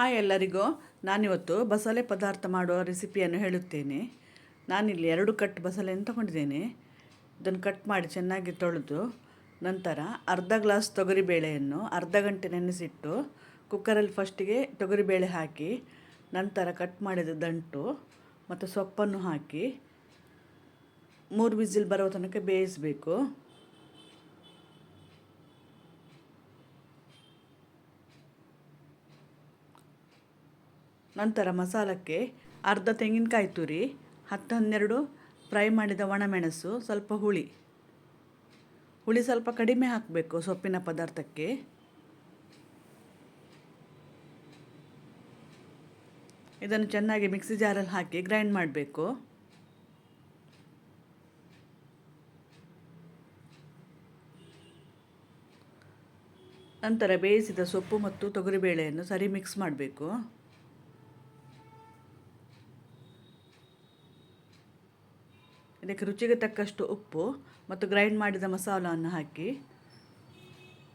Hi ಎಲ್ಲರಿಗೂ. ನಾನಿವತ್ತು ಬಸಳೆ ಪದಾರ್ಥ ಮಾಡುವ ರೆಸಿಪಿಯನ್ನು ಹೇಳುತ್ತೇನೆ. ನಾನಿಲ್ಲಿ 2 ಕಟ್ ಬಸಳೆಯನ್ನು ತಗೊಂಡಿದ್ದೇನೆ. ಇದನ್ನು ಕಟ್ ಮಾಡಿ ಚೆನ್ನಾಗಿ ತೊಳೆದು ನಂತರ ಅರ್ಧ ಗ್ಲಾಸ್ ತೊಗರಿಬೇಳೆಯನ್ನು ಅರ್ಧ ಗಂಟೆ ನೆನೆಸಿಟ್ಟು ಕುಕ್ಕರಲ್ಲಿ ಫಸ್ಟಿಗೆ ತೊಗರಿಬೇಳೆ ಹಾಕಿ ನಂತರ ಕಟ್ ಮಾಡಿದ ದಂಟು ಮತ್ತು ಸೊಪ್ಪನ್ನು ಹಾಕಿ 3 ವಿಸಿಲ್ ಬರುವ ತನಕ ಬೇಯಿಸಬೇಕು. ನಂತರ ಮಸಾಲಕ್ಕೆ ಅರ್ಧ ತೆಂಗಿನಕಾಯಿ ತುರಿ, 10-12 ಫ್ರೈ ಮಾಡಿದ ಒಣಮೆಣಸು, ಸ್ವಲ್ಪ ಹುಳಿ ಸ್ವಲ್ಪ ಕಡಿಮೆ ಹಾಕಬೇಕು ಸೊಪ್ಪಿನ ಪದಾರ್ಥಕ್ಕೆ. ಇದನ್ನು ಚೆನ್ನಾಗಿ ಮಿಕ್ಸಿ ಜಾರಲ್ಲಿ ಹಾಕಿ ಗ್ರೈಂಡ್ ಮಾಡಬೇಕು. ನಂತರ ಬೇಯಿಸಿದ ಸೊಪ್ಪು ಮತ್ತು ತೊಗರಿಬೇಳೆಯನ್ನು ಸರಿ ಮಿಕ್ಸ್ ಮಾಡಬೇಕು. ಇದಕ್ಕೆ ರುಚಿಗೆ ತಕ್ಕಷ್ಟು ಉಪ್ಪು ಮತ್ತು ಗ್ರೈಂಡ್ ಮಾಡಿದ ಮಸಾಲವನ್ನು ಹಾಕಿ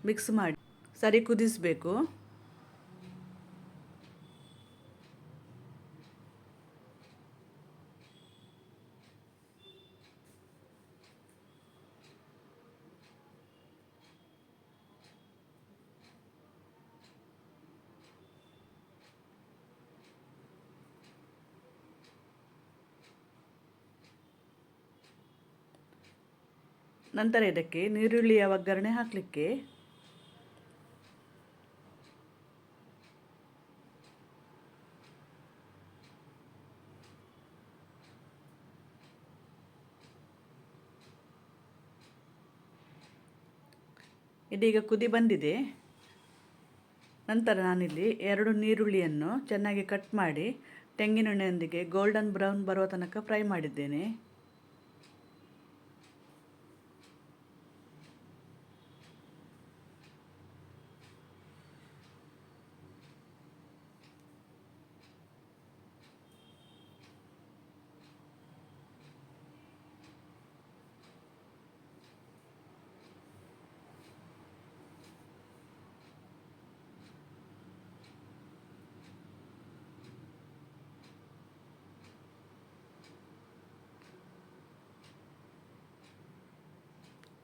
ಮಿಕ್ಸ್ ಮಾಡಿ ಸರಿ ಕುದಿಸಬೇಕು. ನಂತರ ಇದಕ್ಕೆ ನೀರುಳ್ಳಿಯ ಒಗ್ಗರಣೆ ಹಾಕಲಿಕ್ಕೆ ಇದೀಗ ಕುದಿ ಬಂದಿದೆ. ನಂತರ ನಾನಿಲ್ಲಿ 2 ನೀರುಳ್ಳಿಯನ್ನು ಚೆನ್ನಾಗಿ ಕಟ್ ಮಾಡಿ ತೆಂಗಿನೆಣ್ಣೆಯೊಂದಿಗೆ ಗೋಲ್ಡನ್ ಬ್ರೌನ್ ಬರುವ ತನಕ ಫ್ರೈ ಮಾಡಿದ್ದೇನೆ.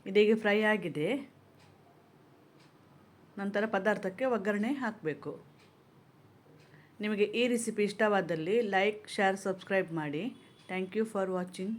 ಇದೀಗ ಫ್ರೈ ಆಗಿದೆ. ನಂತರ ಪದಾರ್ಥಕ್ಕೆ ಒಗ್ಗರಣೆ ಹಾಕಬೇಕು. ನಿಮಗೆ ಈ ರೆಸಿಪಿ ಇಷ್ಟವಾದಲ್ಲಿ ಲೈಕ್, ಶೇರ್, ಸಬ್ಸ್ಕ್ರೈಬ್ ಮಾಡಿ. Thank you for watching.